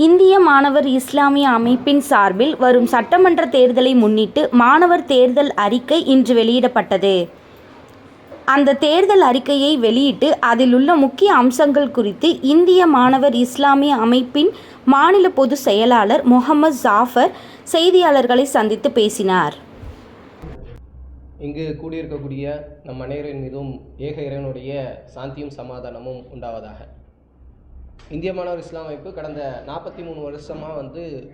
இந்திய மாணவர் இஸ்லாமிய அமைப்பின் சார்பில் வரும் சட்டமன்ற தேர்தலை முன்னிட்டு மாணவர் தேர்தல் அறிக்கை இன்று வெளியிடப்பட்டது. அந்த தேர்தல் அறிக்கையை வெளியிட்டு அதில் உள்ள முக்கிய அம்சங்கள் குறித்து இந்திய மாணவர் இஸ்லாமிய அமைப்பின் மாநில பொதுச் செயலாளர் முகமது ஜாஃபர் செய்தியாளர்களை சந்தித்து பேசினார். இங்கு கூடியிருக்கக்கூடிய நம் அனைவரின் மீதும் ஏக இறைவனுடைய சாந்தியும் சமாதானமும் உண்டாவதாக. இந்திய மாணவர் இஸ்லாம் அமைப்பு கடந்த 43 வருஷமாக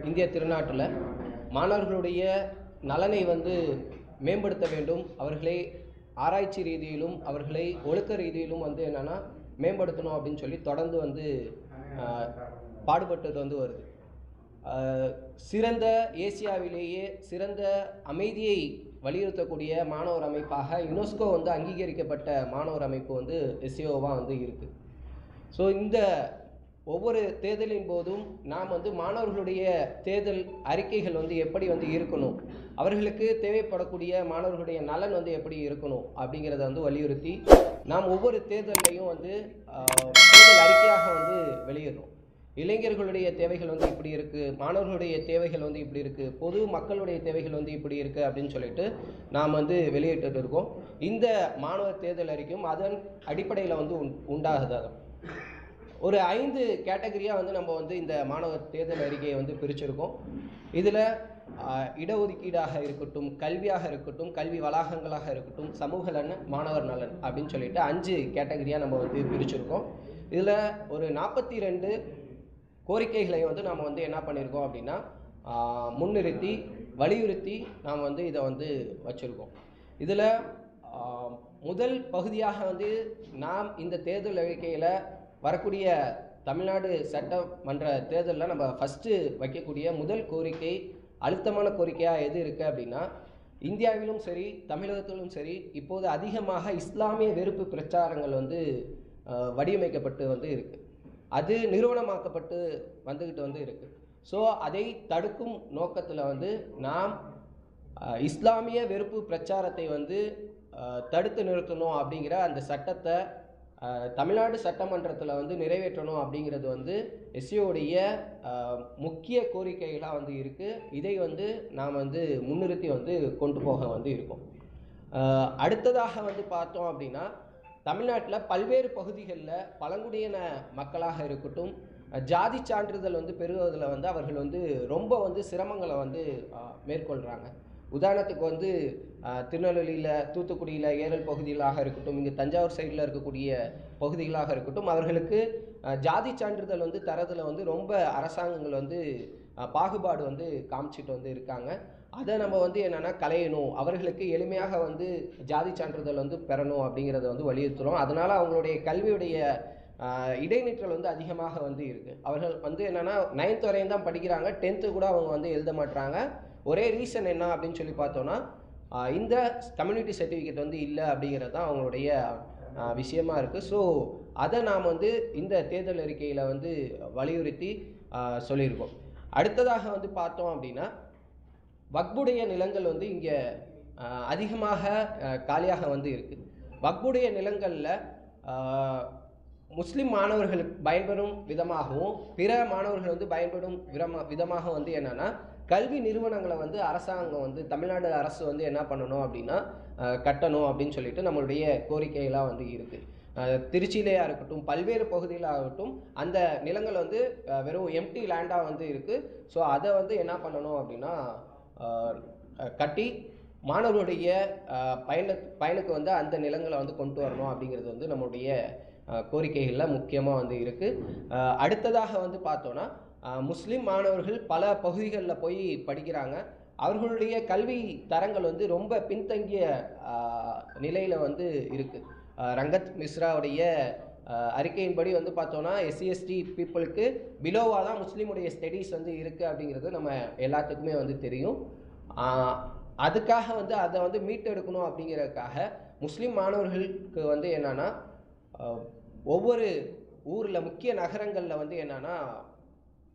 இந்திய திருநாட்டில் மாணவர்களுடைய நலனை மேம்படுத்த வேண்டும், அவர்களை ஆராய்ச்சி ரீதியிலும் அவர்களை ஒழுக்க ரீதியிலும் என்னென்னா மேம்படுத்தணும் அப்படின்னு சொல்லி தொடர்ந்து பாடுபட்டது வருது. சிறந்த ஏசியாவிலேயே சிறந்த அமைதியை வலியுறுத்தக்கூடிய மாணவர் அமைப்பாக யுனெஸ்கோ அங்கீகரிக்கப்பட்ட மாணவர் அமைப்பு எஸ்ஏஓவாக இருக்குது. ஸோ இந்த ஒவ்வொரு தேர்தலின் போதும் நாம் மாணவர்களுடைய தேர்தல் அறிக்கைகள் எப்படி இருக்கணும், அவர்களுக்கு தேவைப்படக்கூடிய மாணவர்களுடைய நலன் எப்படி இருக்கணும் அப்படிங்கிறத வலியுறுத்தி நாம் ஒவ்வொரு தேர்தலையும் தேர்தல் அறிக்கையாக வெளியிடணும். இளைஞர்களுடைய தேவைகள் இப்படி இருக்குது, மாணவர்களுடைய தேவைகள் இப்படி இருக்குது, பொது மக்களுடைய தேவைகள் இப்படி இருக்குது அப்படின்னு சொல்லிட்டு நாம் வெளியிட்டு இருக்கோம். இந்த மாணவர் தேர்தல் அறிக்கையும் அதன் அடிப்படையில் உண்டாகுது. ஒரு 5 கேட்டகரியாக நம்ம இந்த மாணவர் தேர்தல் அறிக்கையை பிரிச்சிருக்கோம். இதில் இடஒதுக்கீடாக இருக்கட்டும், கல்வியாக இருக்கட்டும், கல்வி வளாகங்களாக இருக்கட்டும், சமூக நலன், மாணவர் நலன் அப்படின்னு சொல்லிட்டு 5 கேட்டகரியாக நம்ம பிரிச்சிருக்கோம். இதில் ஒரு 42 கோரிக்கைகளை நாம் என்ன பண்ணியிருக்கோம் அப்படின்னா முன்னிறுத்தி வலியுறுத்தி நாம் இதை வச்சுருக்கோம். இதில் முதல் பகுதியாக நாம் இந்த தேர்தல் அறிக்கையில் வரக்கூடிய தமிழ்நாடு சட்டமன்ற தேர்தலில் நம்ம ஃபஸ்ட்டு வைக்கக்கூடிய முதல் கோரிக்கை, அழுத்தமான கோரிக்கையாக எது இருக்குது அப்படின்னா, இந்தியாவிலும் சரி தமிழகத்திலும் சரி இப்போது அதிகமாக இஸ்லாமிய வெறுப்பு பிரச்சாரங்கள் வடிவமைக்கப்பட்டு இருக்குது. அது நிறுவனமாக்கப்பட்டு வந்துக்கிட்டு இருக்குது. ஸோ அதை தடுக்கும் நோக்கத்தில் நாம் இஸ்லாமிய வெறுப்பு பிரச்சாரத்தை தடுத்து நிறுத்தணும் அப்படிங்கிற அந்த சட்டத்தை தமிழ்நாடு சட்டமன்றத்தில் நிறைவேற்றணும் அப்படிங்கிறது எஸ்சிஓடைய முக்கிய கோரிக்கைகளாக இருக்குது. இதை நாம் முன்னிறுத்தி கொண்டு போக இருக்கோம். அடுத்ததாக பார்த்தோம் அப்படின்னா, தமிழ்நாட்டில் பல்வேறு பகுதிகளில் பழங்குடியின மக்களாக இருக்கட்டும், ஜாதி சான்றிதழ் பெறுவதில் அவர்கள் ரொம்ப சிரமங்களை மேற்கொள்கிறாங்க. உதாரணத்துக்கு திருநெல்வேலியில், தூத்துக்குடியில், ஏரல் பகுதிகளாக இருக்கட்டும், இங்கே தஞ்சாவூர் சைடில் இருக்கக்கூடிய பகுதிகளாக இருக்கட்டும், அவர்களுக்கு ஜாதி சான்றிதழ் தரதில் ரொம்ப அரசாங்கங்கள் பாகுபாடு காமிச்சிட்டு இருக்காங்க. அதை நம்ம என்னென்னா களையணும், அவர்களுக்கு எளிமையாக ஜாதி சான்றிதழ் பெறணும் அப்படிங்கிறத வலியுறுத்துகிறோம். அதனால் அவங்களுடைய கல்வியுடைய இடைநிற்றல் அதிகமாக இருக்குது. அவர்கள் என்னென்னா 9th வரையும் தான் படிக்கிறாங்க, 10th கூட அவங்க எழுத மாட்டுறாங்க. ஒரே ரீசன் என்ன அப்படின்னு சொல்லி பார்த்தோன்னா, இந்த கம்யூனிட்டி சர்டிஃபிகேட் இல்லை அப்படிங்கிறது தான் அவங்களுடைய விஷயமா இருக்குது. ஸோ அதை நாம் இந்த தேர்தல் அறிக்கையில் வலியுறுத்தி சொல்லியிருக்கோம். அடுத்ததாக பார்த்தோம் அப்படின்னா, வக்புடைய நிலங்கள் இங்கே அதிகமாக காலியாக இருக்குது. வக்புடைய நிலங்களில் முஸ்லீம் மாணவர்கள் பயன்பெறும் விதமாகவும் பிற மாணவர்கள் பயன்படும் விதமாக என்னென்னா, கல்வி நிறுவனங்களை அரசாங்கம் தமிழ்நாடு அரசு என்ன பண்ணணும் அப்படின்னா கட்டணும் அப்படின்னு சொல்லிட்டு நம்மளுடைய கோரிக்கையெல்லாம் இருக்குது. திருச்சியிலேயா இருக்கட்டும், பல்வேறு பகுதிகளாகட்டும், அந்த நிலங்கள் வெறும் எம்டி லேண்டாக இருக்குது. ஸோ அதை என்ன பண்ணணும் அப்படின்னா கட்டி மாணவர்களுடைய பயனுக்கு அந்த நிலங்களை கொண்டு வரணும் அப்படிங்கிறது நம்மளுடைய கோரிக்கைகளில் முக்கியமாக இருக்குது. அடுத்ததாக பார்த்தோன்னா, முஸ்லீம் மாணவர்கள் பல பகுதிகளில் போய் படிக்கிறாங்க. அவர்களுடைய கல்வி தரங்கள் ரொம்ப பின்தங்கிய நிலையில் இருக்குது. ரங்கத் மிஸ்ராவுடைய அறிக்கையின்படி பார்த்தோன்னா SC/ST பீப்புளுக்கு பிலோவாக தான் முஸ்லீமுடைய ஸ்டடீஸ் இருக்குது அப்படிங்கிறது நம்ம எல்லாத்துக்குமே தெரியும். அதுக்காக அதை மீட்டெடுக்கணும் அப்படிங்கிறதுக்காக முஸ்லீம் மாணவர்களுக்கு என்னென்னா ஒவ்வொரு ஊரில் முக்கிய நகரங்களில் என்னென்னா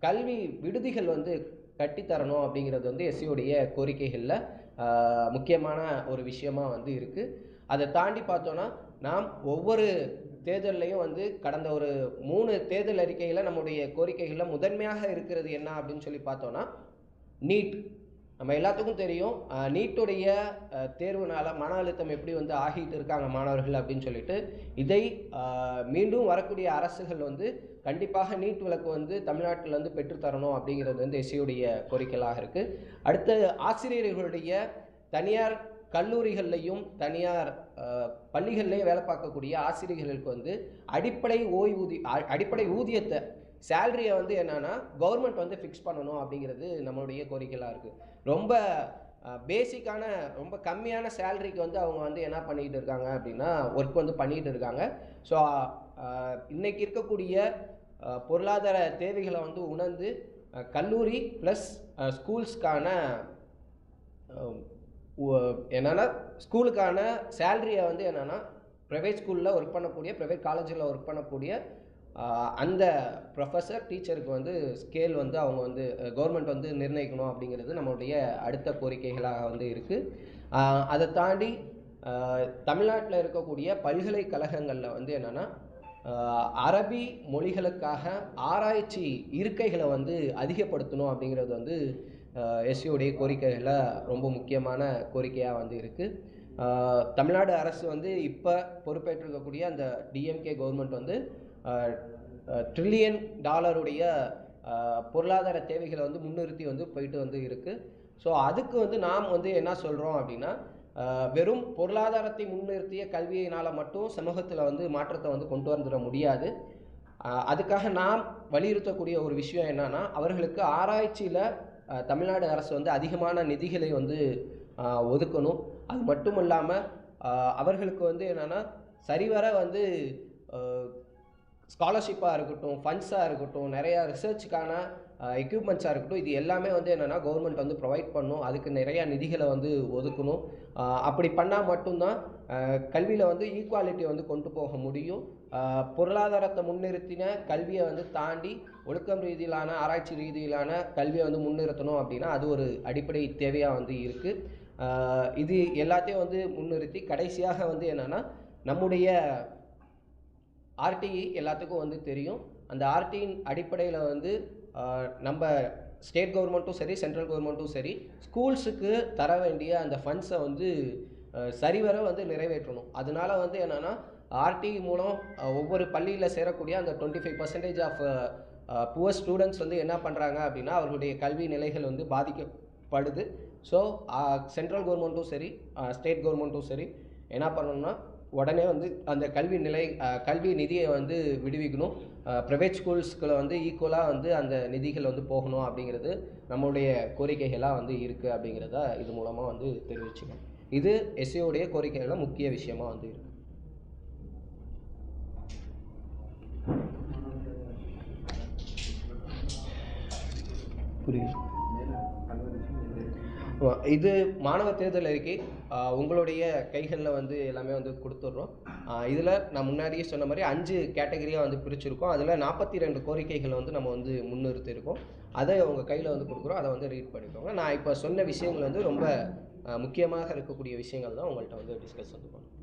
கல்வி விடுதிகள் கட்டித்தரணும் அப்படிங்கிறது எஸ்சியோடைய கோரிக்கைகளில் முக்கியமான ஒரு விஷயமா இருக்குது. அதை தாண்டி பார்த்தோன்னா, நாம் ஒவ்வொரு தேர்தல்லையும் வந்து கடந்த ஒரு 3 தேர்தல் அறிக்கையில் நம்முடைய கோரிக்கைகளில் முதன்மையாக இருக்கிறது என்ன அப்படின்னு சொல்லி பார்த்தோன்னா நீட். நம்ம எல்லாத்துக்கும் தெரியும் நீட்டுடைய தேர்வுனால மன அழுத்தம் எப்படி வந்து ஆகிட்டு இருக்காங்க மாணவர்கள் அப்படின்னு சொல்லிட்டு. இதை மீண்டும் வரக்கூடிய அரசுகள் வந்து கண்டிப்பாக நீட் விலக்கு வந்து தமிழ்நாட்டில் வந்து பெற்றுத்தரணும் அப்படிங்கிறது வந்து எஸ்சியுடைய கோரிக்கைகளாக இருக்குது. அடுத்து ஆசிரியர்களுடைய தனியார் கல்லூரிகள்லையும் தனியார் பள்ளிகள்லையும் வேலை பார்க்கக்கூடிய ஆசிரியர்களுக்கு வந்து அடிப்படை ஊதியத்தை சேலரியை வந்து என்னென்னா கவர்மெண்ட் வந்து ஃபிக்ஸ் பண்ணணும் அப்படிங்கிறது நம்மளுடைய கோரிக்கையாக இருக்குது. ரொம்ப பேசிக்கான ரொம்ப கம்மியான சேலரிக்கு வந்து அவங்க வந்து என்ன பண்ணிகிட்டு இருக்காங்க அப்படின்னா ஒர்க் வந்து பண்ணிகிட்டு இருக்காங்க. ஸோ இன்றைக்கி இருக்கக்கூடிய பொருளாதார தேவைகளை வந்து உணர்ந்து கல்லூரி ப்ளஸ் ஸ்கூல்ஸ்க்கான என்னென்னா ஸ்கூலுக்கான சேலரியை வந்து என்னென்னா ப்ரைவேட் ஸ்கூலில் ஒர்க் பண்ணக்கூடிய ப்ரைவேட் காலேஜில் ஒர்க் பண்ணக்கூடிய அந்த ப்ரொஃபஸர் டீச்சருக்கு வந்து ஸ்கேல் வந்து அவங்க வந்து கவர்மெண்ட் வந்து நிர்ணயிக்கணும் அப்படிங்கிறது நம்மளுடைய அடுத்த கோரிக்கைகளாக வந்து இருக்குது. அதை தாண்டி தமிழ்நாட்டில் இருக்கக்கூடிய பல்கலைக்கழகங்களில் வந்து என்னென்னா அரபி மொழிகளுக்காக ஆராய்ச்சி இருக்கைகளை வந்து அதிகப்படுத்தணும் அப்படிங்கிறது வந்து எஸ்சியுடைய கோரிக்கைகளில் ரொம்ப முக்கியமான கோரிக்கையாக வந்து இருக்குது. தமிழ்நாடு அரசு வந்து இப்போ பொறுப்பேற்றிருக்கக்கூடிய அந்த டிஎம்கே கவர்மெண்ட் வந்து $1 ட்ரில்லியன் பொருளாதார தேவைகளை வந்து முன்னிறுத்தி வந்து போயிட்டு வந்து இருக்குது. ஸோ அதுக்கு வந்து நாம் வந்து என்ன சொல்கிறோம் அப்படின்னா வெறும் பொருளாதாரத்தை முன்னிறுத்திய கல்வியினால் மட்டும் சமூகத்தில் வந்து மாற்றத்தை வந்து கொண்டு வந்துட முடியாது. அதுக்காக நாம் வலியுறுத்தக்கூடிய ஒரு விஷயம் என்னன்னா அவர்களுக்கு ஆராய்ச்சியில் தமிழ்நாடு அரசு வந்து அதிகமான நிதிகளை வந்து ஒதுக்கணும். அது மட்டும் இல்லாமல் அவர்களுக்கு வந்து என்னென்னா சரிவர வந்து ஸ்காலர்ஷிப்பாக இருக்கட்டும், ஃபண்ட்ஸாக இருக்கட்டும், நிறையா ரிசர்ச்சுக்கான எக்யூப்மெண்ட்ஸாக இருக்கட்டும், இது எல்லாமே வந்து என்னென்னா கவர்மெண்ட் வந்து ப்ரொவைட் பண்ணணும். அதுக்கு நிறையா நிதிகளை வந்து ஒதுக்கணும். அப்படி பண்ணால் மட்டும்தான் கல்வியில் வந்து ஈக்குவாலிட்டி வந்து கொண்டு போக முடியும். பொருளாதாரத்தை முன்னிறுத்தின கல்வியை வந்து தாண்டி ஒழுக்கம் ரீதியிலான ஆராய்ச்சி ரீதியிலான கல்வியை வந்து முன்னிறுத்தணும் அப்படின்னா அது ஒரு அடிப்படை தேவையாக வந்து இருக்குது. இது எல்லாத்தையும் வந்து முன்னிறுத்தி கடைசியாக வந்து என்னென்னா நம்முடைய ஆர்டிஇ எல்லாத்துக்கும் வந்து தெரியும். அந்த ஆர்டியின் அடிப்படையில் வந்து நம்ம ஸ்டேட் கவர்மெண்ட்டும் சரி சென்ட்ரல் கவர்மெண்ட்டும் சரி ஸ்கூல்ஸுக்கு தர வேண்டிய அந்த ஃபண்ட்ஸை வந்து சரிவர வந்து நிறைவேற்றணும். அதனால வந்து என்னென்னா ஆர்டிஇ மூலம் ஒவ்வொரு பள்ளியில் சேரக்கூடிய அந்த 25% ஆஃப் புவர் ஸ்டூடெண்ட்ஸ் வந்து என்ன பண்ணுறாங்க அப்படின்னா அவர்களுடைய கல்வி நிலைகள் வந்து பாதிக்கப்படுது. ஸோ சென்ட்ரல் கவர்மெண்ட்டும் சரி ஸ்டேட் கவர்மெண்ட்டும் சரி என்ன பண்ணணும்னா உடனே வந்து அந்த கல்வி நிதியை வந்து விடுவிக்கணும். ப்ரைவேட் ஸ்கூல்ஸ்களை வந்து ஈக்குவலாக வந்து அந்த நிதிகள் வந்து போகணும் அப்படிங்கிறது நம்மளுடைய கோரிக்கைகளாக வந்து இருக்குது அப்படிங்கிறத இது மூலமாக வந்து தெரிவிச்சுக்கணும். இது எஸ்சியோடைய கோரிக்கைகளில் முக்கிய விஷயமாக வந்து இருக்குது. புரியுது. இது மாணவர் தேர்தல் அறிக்கை உங்களுடைய கைகளில் வந்து எல்லாமே வந்து கொடுத்துட்றோம். இதில் நான் முன்னாடியே சொன்ன மாதிரி 5 கேட்டகரியாக வந்து பிரிச்சுருக்கோம். அதில் 42 கோரிக்கைகளை வந்து நம்ம வந்து முன்னிறுத்தியிருக்கோம். அதை உங்கள் கையில் வந்து கொடுக்குறோம். அதை வந்து ரீட் பண்ணிக்கோங்க. நான் இப்போ சொன்ன விஷயங்கள் வந்து ரொம்ப முக்கியமாக இருக்கக்கூடிய விஷயங்கள் தான் உங்கள்கிட்ட வந்து டிஸ்கஸ் வந்து பண்ணுறோம்.